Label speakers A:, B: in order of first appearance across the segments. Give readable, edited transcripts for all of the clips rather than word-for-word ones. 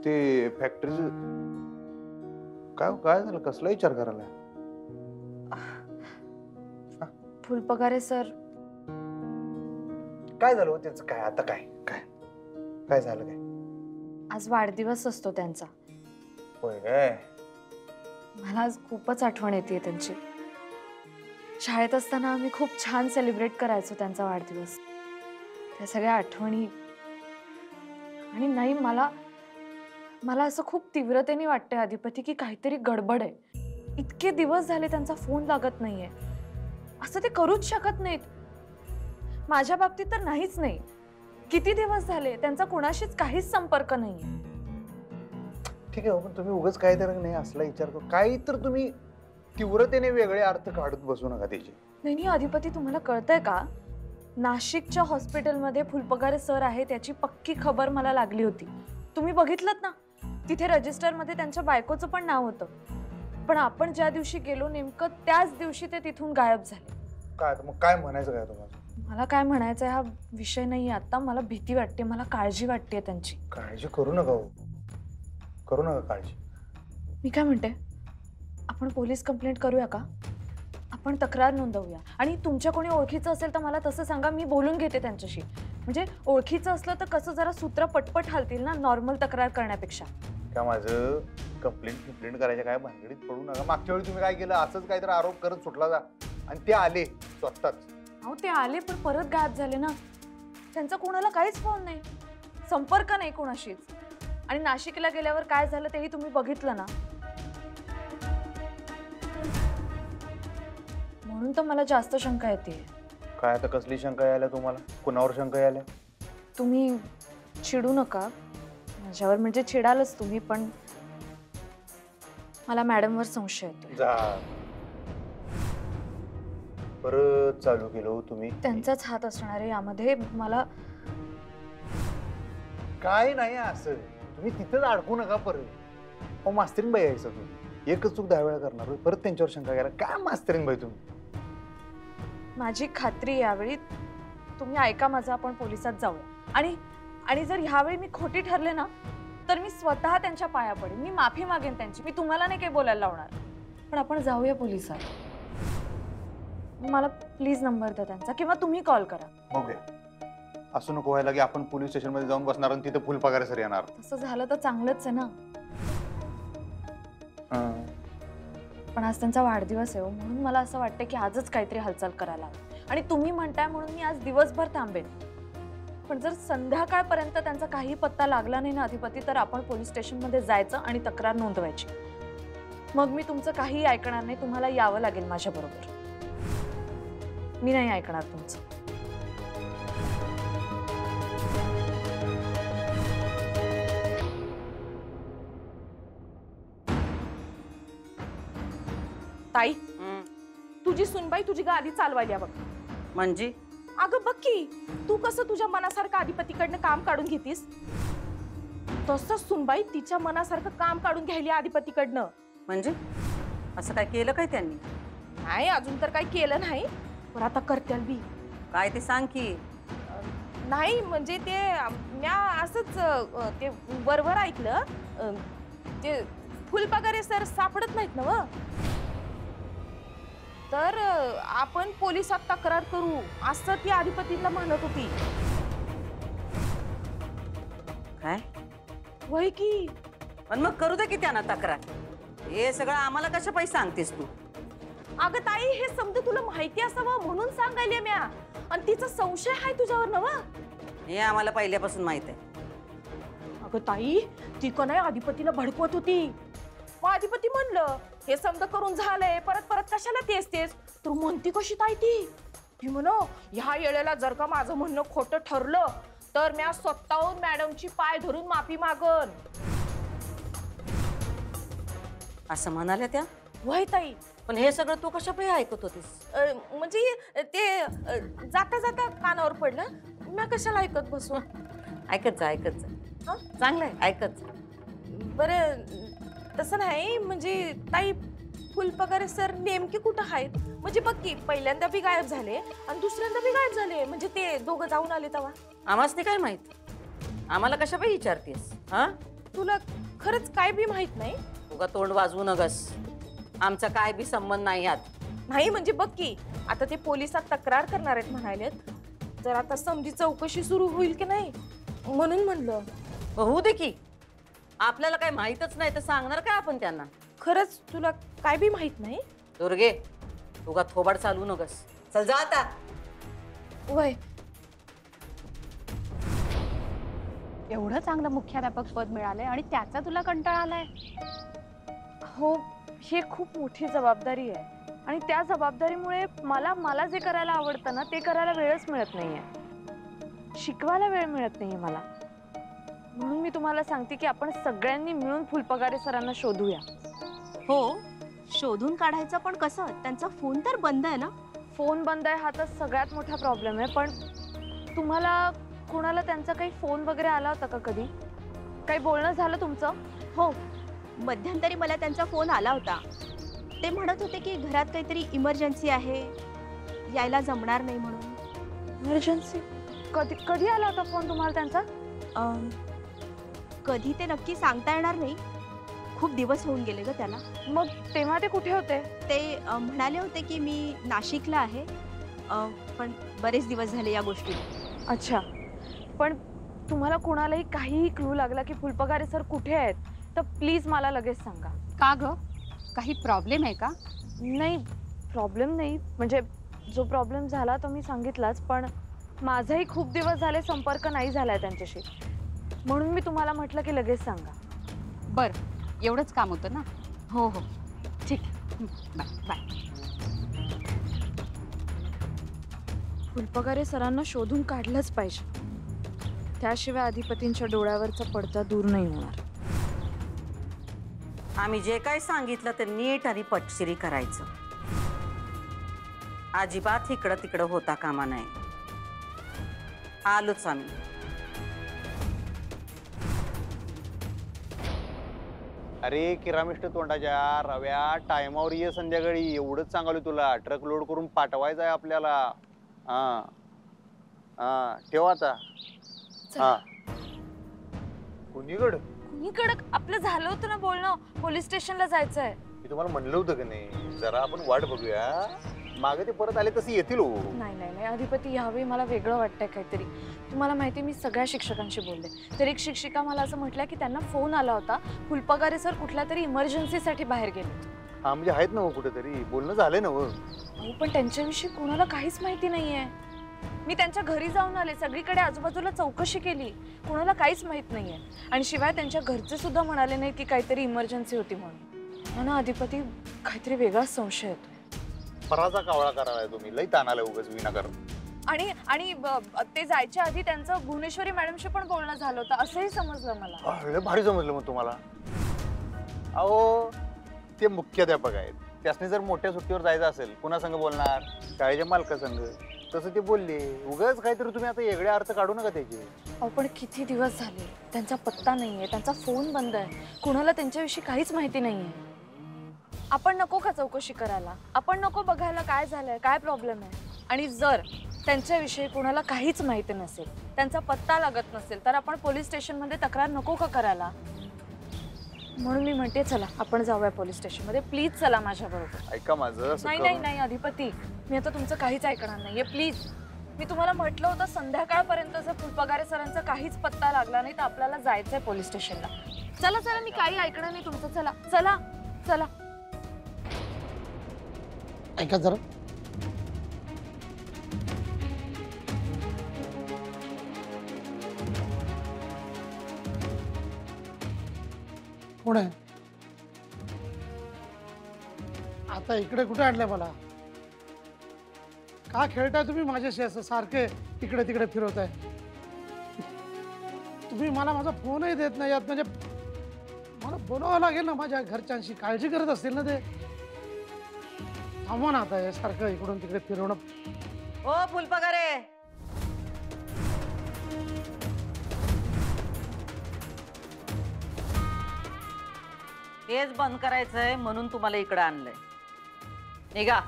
A: ते फॅक्टरीचं काय काय झालं? कसला विचार करायला?
B: फुलपगारे सर,
A: काय झालं त्याचं? काय आता काय काय काय झालं? काय
B: आज वाढदिवस असतो त्यांचा.
A: होय काय?
B: मला आज खूपच आठवण येते त्यांची. शाळेत असताना आम्ही खूप छान सेलिब्रेट करायचो त्यांचा वाढदिवस. त्या सगळ्या आठवणी. आणि नाही, मला असं खूप तीव्रतेने वाटतंय अधिपती की काहीतरी गडबड आहे. इतके दिवस झाले त्यांचा फोन लागत नाहीये. असं ते करूच शकत नाहीत. माझ्या बाबतीत तर नाहीच नाही. किती दिवस झाले त्यांचा कोणाशीच काहीच संपर्क नाहीये.
A: ठीक आहे, पण तुम्ही उगाच काय तर नाही असला विचार करू. काही तर तुम्ही तीव्रतेने वेगळे अर्थ काढत बसू नका त्याचे.
B: नाही अधिपती, तुम्हाला कळतंय का? नाशिकच्या हॉस्पिटलमध्ये फुलपगारे सर आहे त्याची पक्की खबर मला लागली होती. तुम्ही बघितलत ना? तिथे रजिस्टरमध्ये त्यांच्या बायकोचं पण नाव होतं. पण आपण ज्या दिवशी गेलो नेमकं त्याच दिवशी ते तिथून गायब झाले.
A: काय मग काय म्हणायचं काय तुम्हाला?
B: मला काय म्हणायचं हा विषय नाही आता. मला भीती वाटते, मला काळजी वाटते त्यांची.
A: काळजी करू नका, करू नका काळजी.
B: मी काय म्हणते, आपण पोलीस कंप्लेंट करूया का? आपण तक्रार नोंदवूया. आणि तुमच्या कोणी ओळखीचं असेल तर मला तसं सांगा, मी बोलून घेते त्यांच्याशी. म्हणजे ओळखीचं असलं तर कसं जरा सूत्र पटपट हालतील ना, नॉर्मल तक्रार करण्यापेक्षा.
A: काय माझं कंप्लेंट करायच्या काय भानगडीत पडू नका. मागच्या वेळी तुम्ही काय केलं, असंच काहीतरी आरोप करत सुटला जा आणि ते आले स्वतःच.
B: अहो ते आले पण परत गायब झाले ना. त्यांचा कोणाला काहीच फोन नाही, संपर्क नाही कोणाशीच. आणि नाशिकला गेल्यावर काय झालं तेही तुम्ही बघितलं ना. म्हणून तर मला जास्त शंका येते.
A: काय आता कसली शंका यायला तुम्हाला? कुणावर शंका यायला?
B: तुम्ही चिडू नका माझ्यावर, म्हणजे चिडालच तुम्ही, पण मला मॅडमवर संशय येतो.
A: जा परत चालू केलं तुम्ही.
B: त्यांचाच हात असणार आहे यामध्ये. मला
A: काय नाही असं, तुम्ही तिथंच अडकू नका परत. अहो मास्तरीन बाई यायचं तुम्ही, एकच चूक 10 वेळा करणार, परत त्यांच्यावर शंका घ्यायला. काय मास्तरीन बाई तुम्ही?
B: माझी खात्री यावेळी तुम्ही ऐका माझं, आपण पोलिसात जाऊया. आणि जर ह्यावेळी मी खोटी ठरले ना तर मी स्वतः त्यांच्या पाया पडेन, मी माफी मागेन त्यांची. मी तुम्हाला नाही काही बोलायला लावणार, पण आपण जाऊया पोलिसात. मला प्लीज नंबर द्या त्यांचा, किंवा तुम्ही कॉल करा.
A: बघूया, असं नको व्हायला की आपण पोलीस स्टेशन मध्ये जाऊन बसणार आणि तिथे फुलपगारे सर येणार.
B: तसं झालं तर चांगलंच आहे ना. पण आज त्यांचा वाढदिवस आहे, म्हणून मला असं वाटतं की आजच काहीतरी हालचाल करायला हवी. आणि तुम्ही म्हणताय म्हणून मी आज दिवसभर थांबेन. पण जर संध्याकाळपर्यंत त्यांचा काही पत्ता लागला नाही ना अधिपती, तर आपण पोलीस स्टेशनमध्ये जायचं आणि तक्रार नोंदवायची. मग मी तुमचं काही ऐकणार नाही, तुम्हाला यावं लागेल माझ्या बरोबर. मी नाही ऐकणार तुमचं.
C: ताई, तुझी सुनबाई तुझी गाडी चालवायला बघ.
D: म्हणजे
C: अगं बघ की, तू कसं तुझ्या मनासारखं अधिपतीकडनं काम काढून घेतीस, तसंच सुनबाई तिच्या मनासारखं काम काढून घ्यायला अधिपतीकडनं.
D: म्हणजे असं काय केलं काय त्यांनी?
C: नाही, अजून तर काही केलं नाही, पण आता करत्याल बी.
D: काय ते सांग की.
C: नाही म्हणजे ते म्या असंच ते वरवर ऐकलं, ते फुलपगारे सर सापडत नाहीत ना व, तर आपण पोलिसात तक्रार करू असं ती अधिपतीला म्हणत होती.
D: काय
C: वय की.
D: पण मग करू दे की त्यांना तक्रार. हे सगळं आम्हाला कशा पैसे सांगतेस तू?
C: अगं ताई, हे समजा तुला माहिती असावं म्हणून सांगायले म्या. आणि तिचा संशय आहे तुझ्यावर नव.
D: हे आम्हाला पहिल्यापासून माहित आहे.
C: अगं ताई, ती का नाही अधिपतीला भडकवत होती. मग अधिपती म्हणलं हे समजा करून झालंय, परत परत कशाला तेच तेच. तर म्हणती कशी ताई ती म्हणो, ह्या वेळेला जर का माझं म्हणणं खोटं ठरलं तर म्या स्वतःहून मॅडमची पाय धरून माफी मागन
D: असं म्हणाल्या त्या.
C: वय ताई.
D: पण हे सगळं तू कशा पायी ऐकत होतीस?
C: म्हणजे ते जाता जाता कानावर पडलं, म्या कशाला ऐकत बसू.
D: ऐकत जा ऐकत जा, चांगलंय ऐकत जा.
C: बरं तसं नाही म्हणजे ताई, फुलपगारे सर नेमके कुठं आहेत? म्हणजे बघ की पहिल्यांदा बी गायब झाले आणि दुसऱ्यांदा बी गायब झाले. म्हणजे ते दोघं जाऊन आले तेव्हा.
D: आम्हाच काय माहित? आम्हाला कशा पाहिजे विचारतेस? हा,
C: तुला खरंच काय बी माहित नाही?
D: तुगा तोंड वाजवू नगस. आमचा काय बी संबंध नाही यात.
C: नाही म्हणजे बघ की आता ते पोलिसात तक्रार करणार आहेत म्हणालेत. जर आता समजी चौकशी सुरू होईल की नाही म्हणून म्हणलं.
D: होऊ दे की. आपल्याला काय माहितच नाही तर सांगणार काय आपण त्यांना?
C: खरंच तुला काय बी माहित नाही?
D: दुर्गे, तुगा थोबाड चालू नगस. चल जा आता.
C: वय
E: एवढं चांगलं मुख्याध्यापक पद मिळालंय आणि त्याचा तुला कंटाळा आलाय?
B: हो, ही खूप मोठी जबाबदारी आहे आणि त्या जबाबदारीमुळे मला जे करायला आवडतं ना ते करायला वेळच मिळत नाहीये. शिकवायला वेळ मिळत नाहीये मला. म्हणून मी तुम्हाला सांगते की आपण सगळ्यांनी मिळून फुलपगारे सरांना शोधूया.
E: हो, शोधून काढायचं पण कसं? त्यांचा फोन तर बंद आहे ना?
B: फोन बंद आहे हा तर सगळ्यात मोठा प्रॉब्लेम आहे. पण तुम्हाला कोणाला त्यांचा काही फोन वगैरे आला होता का कधी? काही बोलणं झालं तुमचं?
E: हो, मध्यंतरी मला त्यांचा फोन आला होता. ते म्हणत होते की घरात काहीतरी इमर्जन्सी आहे, यायला जमणार नाही म्हणून.
B: इमर्जन्सी? कधी आला होता फोन तुम्हाला त्यांचा?
E: कधी ते नक्की सांगता येणार नाही. खूप दिवस होऊन गेले ग त्याला.
B: मग तेव्हा ते कुठे होते?
E: ते म्हणाले होते की मी नाशिकला आहे, पण बरेच दिवस झाले या गोष्टी.
B: अच्छा, पण तुम्हाला कोणालाही काहीही क्लू लागला की फुलपगारे सर कुठे आहेत तर प्लीज मला लगेच सांगा.
F: का ग, काही प्रॉब्लेम आहे का?
B: नाही, प्रॉब्लेम नाही. म्हणजे जो प्रॉब्लेम झाला तो मी सांगितलाच, पण माझाही खूप दिवस झाले संपर्क नाही झालाय त्यांच्याशी. म्हणून मी तुम्हाला म्हटलं की लगेच सांगा.
F: बर, एवढंच काम होतं ना?
E: हो हो,
F: ठीक, बाय बाय.
B: फुलपगारे सरांना शोधून काढलंच पाहिजे. त्याशिवाय अधिपतींच्या डोळ्यावरचा पडदा दूर नाही होणार.
D: आम्ही जे काय सांगितलं ते नीट आणि पटशिरी करायचं. अजिबात इकडं तिकडं होता कामा नाही. आलोच आम्ही.
A: अरे किरामिष्ट तोंडाच्या रव्या, टायमावर ये संध्याकाळी. एवढंच सांगालो तुला. ट्रक लोड करून पाठवायचं आहे आपल्याला. हा हा, ठेव आता. हा, कुणीकडं?
B: कुणीकडं? आपलं झालं होतं ना बोलणं, पोलीस स्टेशनला जायचंय.
A: मी तुम्हाला म्हणलं होतं की नाही, जरा आपण वाट बघूया. मागे ते परत आले तसे येतील हो.
B: नाही नाही नाही अधिपती, यावेळी मला वेगळं वाटतंय काहीतरी. तुम्हाला माहिती, मी सगळ्या शिक्षकांशी बोलले तर एक शिक्षिका मला असं म्हटलं की त्यांना फोन आला होता, फुलपगारे सर कुठल्या तरी इमर्जन्सीसाठी बाहेर गेले.
A: हा, म्हणजे आहेत ना हो कुठेतरी, बोलणं झालंय ना हो.
B: अहो, पण त्यांच्याविषयी कोणाला काहीच माहिती नाहीये. मी त्यांच्या घरी जाऊन आले, सगळीकडे आजूबाजूला चौकशी केली, कोणाला काहीच माहित नाहीये. आणि शिवाय त्यांच्या घरचे सुद्धा म्हणाले नाही की काहीतरी इमर्जन्सी होती म्हणून. म्हणून अधिपती, काहीतरी वेगळाच संशय येतो.
A: फराचा कावळा करायला तुम्ही, लई तानाला उगाच विनाकारण.
B: आणि ते जायच्या आधी त्यांचं भुवनेश्वरी मॅडमशी पण बोलणं झालं होतं असंही समजलं मला.
A: लय भारी समजलं मग तुम्हाला. अहो, ते मुख्याध्यापक आहेत, त्यासनी जर मोठ्या सुट्टीवर जायचं असेल कुणा संग बोलणार? शाळेच्या मालका संग. तसं ते बोलले. उगाच काहीतरी तुम्ही आता वेगळे अर्थ काढू नका त्याचे.
B: अहो, पण किती दिवस झाले त्यांचा पत्ता नाहीये, त्यांचा फोन बंद आहे, कुणाला त्यांच्याविषयी काहीच माहिती नाहीये. आपण नको का चौकशी करायला? आपण नको बघायला काय झालंय, काय प्रॉब्लेम आहे? आणि जर त्यांच्याविषयी कुणाला काहीच माहिती नसेल, त्यांचा पत्ता लागत नसेल, तर आपण पोलीस स्टेशनमध्ये तक्रार नको का करायला? म्हणून मी म्हणते चला आपण जाऊया पोलीस स्टेशनमध्ये. प्लीज चला माझ्याबरोबर.
A: ऐका माझं.
B: नाही नाही नाही अधिपती, मी आता तुमचं काहीच ऐकणार नाहीये. प्लीज, मी तुम्हाला म्हटलं होतं संध्याकाळपर्यंत जर फुलपगारे सरांचा काहीच पत्ता लागला नाही तर आपल्याला जायचंय पोलीस स्टेशनला. चला चला, मी काही ऐकणार नाही तुमचं. चला चला चला.
G: ऐका जरा. कोण आहे? आता इकडे कुठे आणलंय मला? का खेळताय तुम्ही माझ्याशी असं सारखे इकडे तिकडे फिरवताय? तुम्ही मला माझा फोनही देत नाही यात. म्हणजे मला बोलावं लागेल ना माझ्या घरच्यांशी. काळजी करत असतील ना ते. थांबवा ना आता हे सारखं इकडून तिकडे फिरवणं.
D: ओ फुलपगारे, तेच बंद करायचंय म्हणून तुम्हाला इकडे आणलंय. निघा.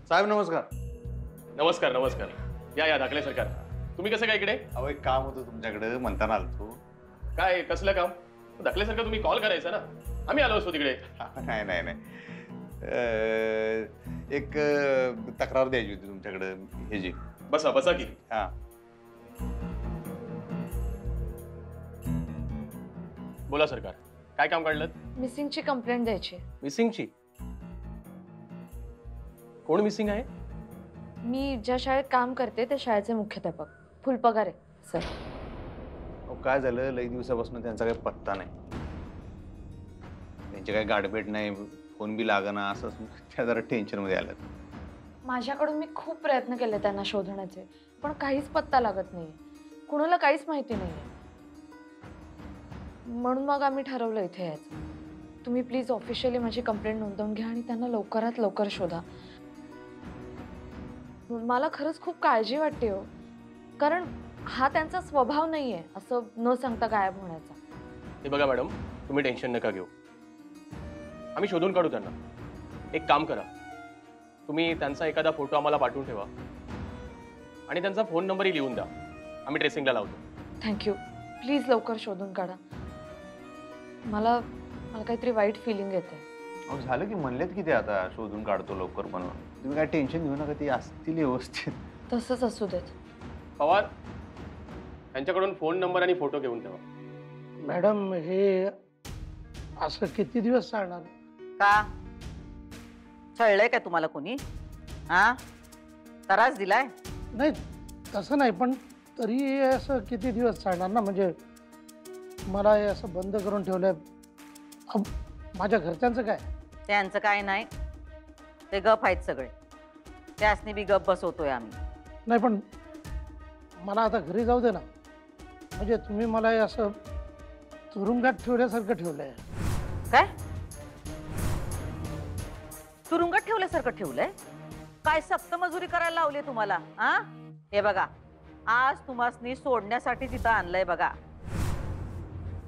A: साहेब नमस्कार.
H: नमस्कार नमस्कार. या धाकले सरकार. तुम्ही कसं काय इकडे?
A: अहो एक काम होतं तुमच्याकडे म्हणताना आलतो.
H: काय कसलं काम? धाकले सरकार तुम्ही कॉल करायचा ना, आम्ही आलो असतो तिकडे.
A: नाही नाही नाही, एक तक्रार द्यायची होती तुमच्याकडे ह्याची.
H: बसा बसा की.
A: हा
H: बोला सरकार, काय काम काढलं?
B: मिसिंगची कंप्लेंट द्यायची.
H: मिसिंगची? कोण मिसिंग आहे?
B: मी ज्या शाळेत काम करते त्या शाळेचे मुख्याध्यापक. फुल पगार आहे सर.
A: अहो काय झालं, लई दिवसापासून त्यांचा काही पत्ता नाही, त्यांची काही गाठभेट नाही, फोन बी लागना, असं त्या जरा टेन्शन मध्ये आल्यात.
B: माझ्याकडून मी खूप प्रयत्न केले त्यांना शोधण्याचे, पण काहीच पत्ता लागत नाही, कुणाला काहीच माहिती नाही. म्हणून मग आम्ही ठरवलं इथे यायचं. तुम्ही प्लीज ऑफिशियली माझी कंप्लेंट नोंदवून घ्या आणि त्यांना लवकरात लवकर शोधा. मला खरंच खूप काळजी वाटते हो, कारण हा त्यांचा स्वभाव नाहीये असं न सांगता गायब होण्याचा.
H: हे बघा मॅडम, तुम्ही टेन्शन नका घेऊ, आम्ही शोधून काढू त्यांना. एक काम करा, तुम्ही त्यांचा एखादा फोटो आम्हाला पाठवून ठेवा आणि त्यांचा फोन नंबरही लिहून द्या, आम्ही ट्रेसिंगला लावतो.
B: थँक्यू. प्लीज लवकर शोधून काढा. मला काहीतरी वाईट फिलिंग येते.
A: अहो झालं की म्हणलेत की ते आता शोधून काढतो लवकर, पण तुम्ही काय टेन्शन घेऊ नका, ते असतील व्यवस्थित.
B: तसंच असू देत.
H: पवार, त्यांच्याकडून फोन नंबर आणि फोटो घेऊन ठेवा.
G: मॅडम हे असं किती दिवस चालणार?
D: का छळलंय काय तुम्हाला कोणी? हा, त्रास दिलाय?
G: नाही तसं नाही, पण तरी हे असं किती दिवस चालणार ना? म्हणजे मला हे असं बंद करून ठेवलंय. माझ्या घरच्यांचं काय?
D: त्यांचं काय नाही, ते गप आहेत सगळे, त्यासनी बी गप बसवतोय आम्ही.
G: नाही पण मला आता घरी जाऊ दे ना. म्हणजे तुम्ही मला हे असं तुरुंगात ठेवल्यासारखं ठेवलंय.
D: काय तुरुंगात ठेवल्यासारखं ठेवलंय? काय सक्त मजुरी करायला लावली तुम्हाला? हा, हे बघा, आज तुम्हासनी सोडण्यासाठी तिथं आणलंय बघा.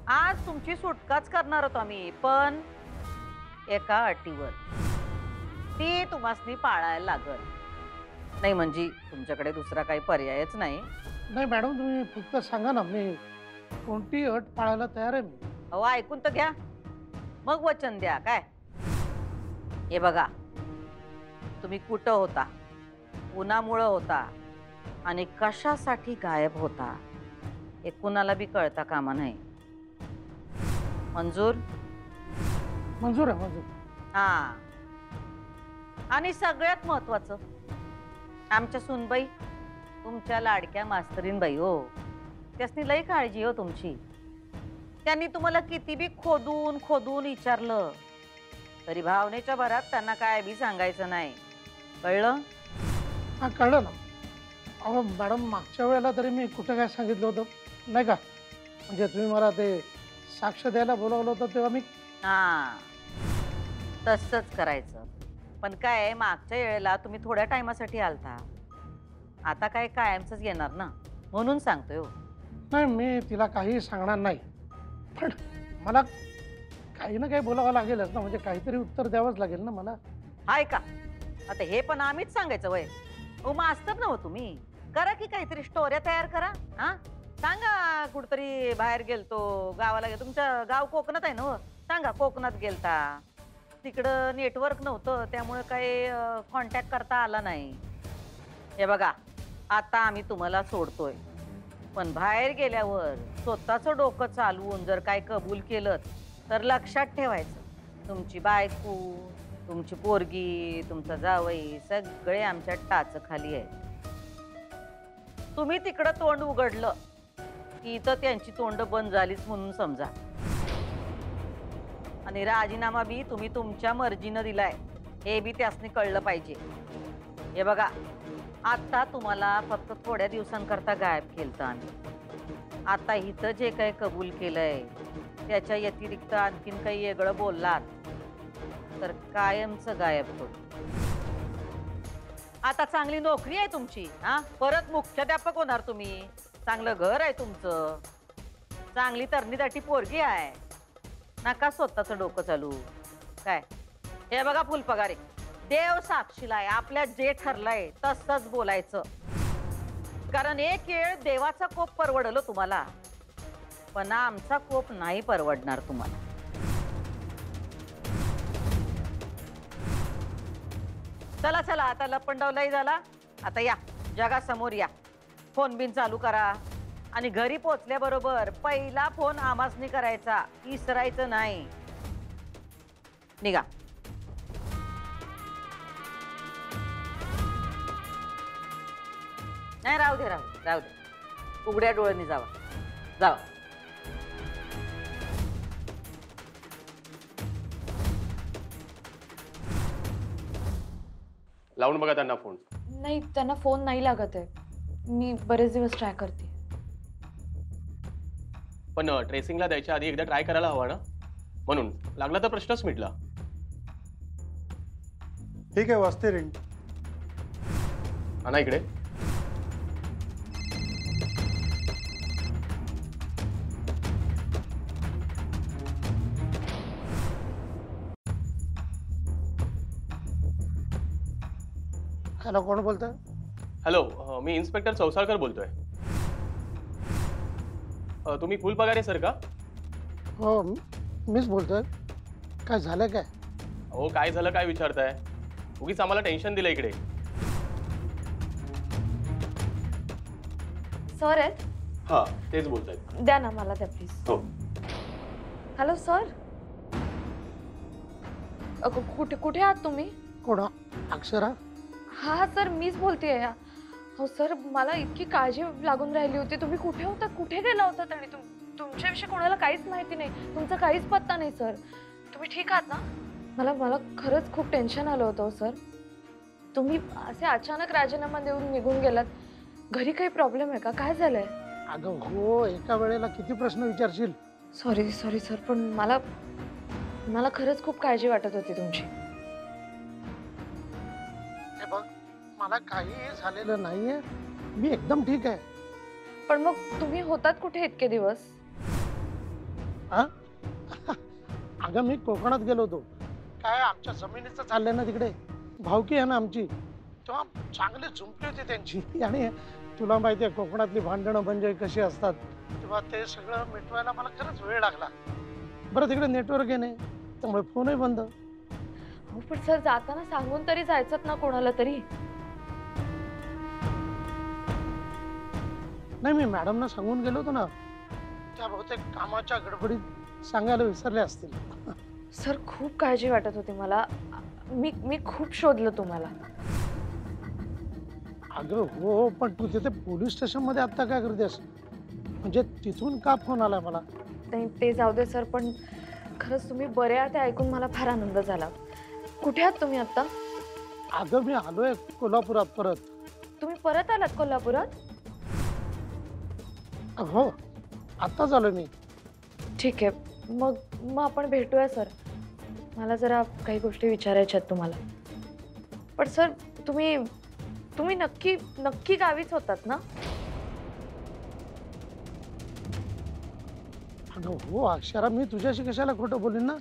D: आज तुमची सुटकाच करणार होतो आम्ही, पण एका अटीवर. ती तुम्हासनी पाळायला लागल. नाही म्हणजे तुमच्याकडे दुसरा काही पर्यायच नाही.
G: नाही मॅडम, तुम्ही फक्त सांगा ना, मी कोणती अट पाळायला तयार आहे. मी
D: अहो ऐकून तर घ्या, मग वचन द्या. काय हे बघा, तुम्ही कुठं होता, कुणामुळं होता आणि कशासाठी गायब होता हे कुणाला बी कळता कामा नाही. मंजूर?
G: मंजूर आहे, मंजूर.
D: हा, आणि सगळ्यात महत्वाचं, आमच्या सुनबाई तुमच्या लाडक्या मास्तरीनबाई हो, त्यासनी लई काळजी हो तुमची. त्यांनी तुम्हाला किती बी खोदून खोदून विचारलं तरी भावनेच्या भरात त्यांना काय बी सांगायचं नाही, कळलं?
G: हा कळलं ना. अहो मॅडम, मागच्या वेळेला तरी मी कुठं काय सांगितलं होतं नाही का? म्हणजे तुम्ही मला ते साक्ष द्यायला बोलावलं होतं तेव्हा मी.
D: हा, तसंच करायचं. पण काय मागच्या वेळेला तुम्ही थोड्या टायमासाठी आलता, आता काय कायमच येणार ना, म्हणून सांगतोय हो.
G: नाही, मी तिला काही सांगणार नाही, पण मला काही ना काही बोलावं लागेलच ना. म्हणजे काहीतरी उत्तर द्यावंच लागेल ना मला.
D: हाय का? आता हे पण आम्हीच सांगायचं वय? ओ मास्तर ना हो तुम्ही, करा की काहीतरी स्टोऱ्या तयार करा. हा, सांगा कुठतरी बाहेर गेलतो, गावाला गेलो. तुमचं गाव कोकणात आहे ना हो, सांगा कोकणात गेलता, तिकडं नेटवर्क नव्हतं त्यामुळे काही कॉन्टॅक्ट करता आला नाही. हे बघा, आता आम्ही तुम्हाला सोडतोय, पण बाहेर गेल्यावर स्वतःचं डोकं चालवून जर काय कबूल केलं तर लक्षात ठेवायचं, तुमची बायको, तुमची पोरगी, तुमचा जावई सगळे आमच्या टाचखाली आहे. तुम्ही तिकडं तोंड उघडलं की इथं त्यांची तोंड बंद झालीच म्हणून समजा. आणि राजीनामा बी तुम्ही तुमच्या मर्जीनं दिलाय हे बी त्यासनी कळलं पाहिजे. हे बघा, आता तुम्हाला फक्त थोड्या दिवसांकरता गायब केलं आम्ही. आता इथं जे काही कबूल केलंय त्याच्या व्यतिरिक्त आणखीन काही वेगळं बोललात तर कायमचं गायब होत. आता चांगली नोकरी आहे तुमची, हा परत मुख्याध्यापक होणार तुम्ही, चांगलं घर आहे तुमचं, चांगली तरणी पोरगी आहे, नका स्वतःचं डोकं चालू काय. हे बघा फुलपगारे, देव साक्षीला आहे, आपल्या जे ठरलंय तसंच बोलायचं. कारण एक वेळ देवाचा कोप परवडलो तुम्हाला, पण आमचा कोप नाही परवडणार तुम्हाला. चला चला, आता लपंडावलाही झाला, आता या जगासमोर या, फोन बिन चालू करा आणि घरी पोचल्याबरोबर पहिला फोन आमासनी करायचा, इसरायचं नाही. निघा. नाही राहू दे, राहू दे, उघड्या डोळ्यांनी जावा जावा.
H: लावून बघा त्यांना फोन.
B: नाही, त्यांना फोन नाही लागत आहे. मी बरेच दिवस ट्राय करते.
H: पण ट्रेसिंगला द्यायच्या आधी एकदा ट्राय करायला हवा ना, म्हणून लागला तर प्रश्नच मिटला.
G: ठीक आहे, वाजते रिंग.
H: हा ना इकडे.
G: हॅलो, कोण बोलतोय?
H: हॅलो, मी इन्स्पेक्टर चौसाळकर बोलतोय. तुम्ही फुलपगारे सर का?
G: हो, मीच बोलतोय. काय झालं काय?
H: हो, काय झालं काय विचारताय? उगीच आम्हाला टेन्शन दिलं इकडे.
B: सर आहेत?
H: हा, तेच बोलतायत.
B: द्या ना मला त्या प्लीज.
H: हो.
B: हॅलो सर, कुठे कुठे आहात तुम्ही?
G: कोण? अक्षरा?
B: हा सर, मीच बोलतेय. हो सर, मला इतकी काळजी लागून राहिली होती. तुम्ही कुठे होता, कुठे गेला होता? आणि तुमच्याविषयी कोणाला काहीच माहिती नाही, तुमचा काहीच पत्ता नाही. सर तुम्ही ठीक आहात ना? मला खरंच खूप टेन्शन आलं होतं सर. तुम्ही असे अचानक राजीनामा देऊन निघून गेलात. घरी काही प्रॉब्लेम आहे का? काय झालंय?
G: अगं हो, एका वेळेला किती प्रश्न विचारशील.
B: सॉरी सर, पण मला खरंच खूप काळजी वाटत होती तुमची.
G: हे बघ, मला काहीही झालेलं नाहीये, मी एकदम ठीक आहे.
B: पण मग तुम्ही होतात कुठे इतके दिवस?
G: अगं मी कोकणात गेलो होतो. काय आमच्या जमिनीचं चाललंय ना तिकडे, भावकी आहे ना आमची, तेव्हा चांगली झुंपली होती त्यांची. आणि तुला माहिती आहे कोकणातली भांडणं म्हणजे कशी असतात, तेव्हा ते सगळं मिटवायला मला खरंच वेळ लागला. बरं तिकडे नेटवर्क आहे नाही, त्यामुळे फोनही बंद.
B: हो पण सर, जाताना सांगून तरी जायचं ना कोणाला तरी.
G: नाही, मी मॅडमना सांगून गेलो होतो ना, त्या बहुतेक कामाच्या गडबडीत सांगायला विसरले असतील.
B: सर खूप काळजी वाटत होती मला. मी खूप शोधलं तुम्हाला.
G: अगं हो, पण तू तिथे पोलीस स्टेशन मध्ये आता काय करतेस? म्हणजे तिथून का फोन आलाय मला?
B: नाही ते जाऊ दे सर, पण खरंच तुम्ही बरे आहात हे ऐकून मला फार आनंद झाला. कुठे आहात तुम्ही आता?
G: अगं मी आलोय कोल्हापुरात परत.
B: तुम्ही परत आलात कोल्हापुरात?
G: हो, आत्ताच आलोय मी.
B: ठीक आहे, मग आपण भेटूया सर. मला जरा काही गोष्टी विचारायच्या आहेत तुम्हाला. पण सर तुम्ही नक्की गावीच होतात ना?
G: अगं हो अक्षरा, मी तुझ्याशी कशाला खोटं बोलेन ना,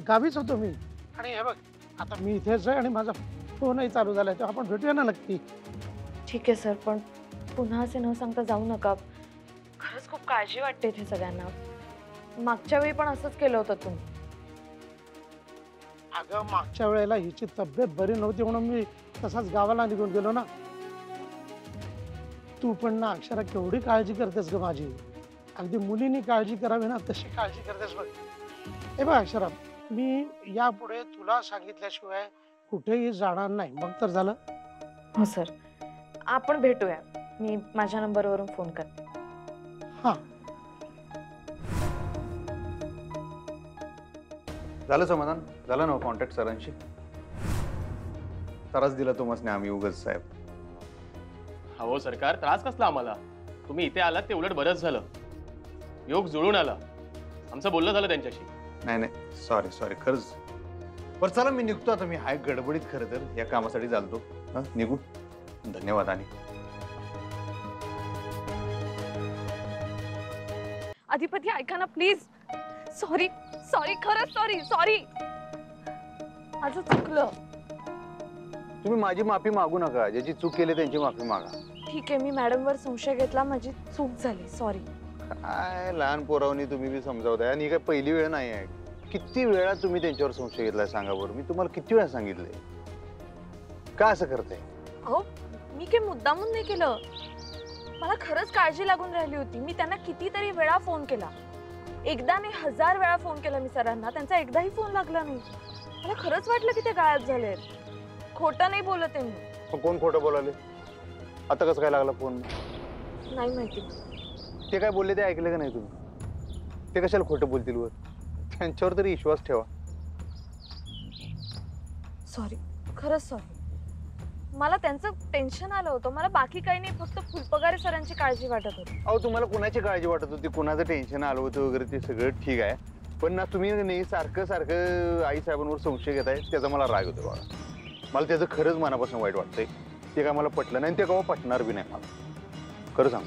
G: गावीच होतो मी. आणि हे बघ, आता मी इथेच आहे आणि माझा फोनही चालू झालाय, तर आपण भेटूया ना नक्की.
B: ठीक आहे सर, पण पुन्हा असे न सांगता जाऊ नका. खरंच खूप काळजी वाटते इथे सगळ्यांना. मागच्या वेळी पण असंच केलं होतं तुम्ही.
G: अगं मागच्या वेळेला हिची तब्येत बरी नव्हती म्हणून मी तसाच गावाला निघून गेलो ना. तू पण ना अक्षरा केवढी काळजी करतेस ग माझी. अगदी मुलींनी काळजी करावी ना तशी काळजी करतेस बघ. हे बघ अक्षरा, मी यापुढे तुला सांगितल्याशिवाय कुठेही जाणार नाही, मग तर झालं.
B: हो सर, आपण भेटूया. मी माझ्या नंबरवरून फोन करते.
G: हां,
A: झालं समाधान? झालं ना कॉन्टॅक्ट सरांशी? त्रास दिला तुम्हाला आम्ही उगाच साहेब.
H: हो सरकार, त्रास कसला आम्हाला? तुम्ही इथे आलात ते उलट बरंच झालं. योग जुळून आला. आमचं बोलणं झालं त्यांच्याशी.
A: नाही सॉरी खरंच. बरं चला, मी निघतो आता. मी हाय गडबडीत खरं तर या कामासाठी चालतो. हं, निघू. धन्यवाद. आणि
B: अधिपती ऐका ना प्लीज. सॉरी सॉरी, खरंच सॉरी सॉरी. माझं चुकलं.
A: तुम्ही माझी माफी मागू नका. ज्याची चूक केली त्यांची माफी मागा.
B: ठीक आहे, मी मॅडमवर संशय घेतला, माझी चूक झाली, सॉरी.
A: काय लहान पोरावनी तुम्ही बी समजावताय. आणि ही काय पहिली वेळ नाही आहे. किती वेळा तुम्ही त्यांच्यावर संशय घेतलाय सांगा बरं. मी तुम्हाला किती वेळा सांगितलंय. का असं करताय?
B: अहो मी काही मुद्दामून नाही केलं. मला खरंच काळजी लागून राहिली होती. मी त्यांना कितीतरी वेळा फोन केला. एकदा नाही 1000 वेळा फोन केला मी सरांना. त्यांचा एकदाही फोन लागला नाही. मला खरंच वाटलं की ते गायब झाले. खोटं नाही बोलत आहे मी.
A: मग कोण खोटं बोलाले? आता कसं काय लागला फोन?
B: नाही माहिती.
A: ते काय बोलले ते ऐकलं का नाही तुम्ही? ते कशाला खोटं बोलतील वर? त्यांच्यावर तरी विश्वास ठेवा.
B: सॉरी, खरंच सॉरी. मला त्यांचं टेन्शन आलं होतं. मला बाकी काही नाही, फक्त फुलपगारे सरांची काळजी वाटत होती.
A: अहो तुम्हाला कुणाची काळजी वाटत होती, कुणाचं टेन्शन आलं होतं वगैरे ते सगळं ठीक आहे. पण ना तुम्ही नाही सारखं सारखं आई साहेबांवर संशय घेताय, त्याचा मला राग होतो बघा. मला त्याचं खरंच मनापासून वाईट वाटतंय. ते काय मला पटलं नाही, ते केव्हा पटणार बी नाही मला. खरं सांग.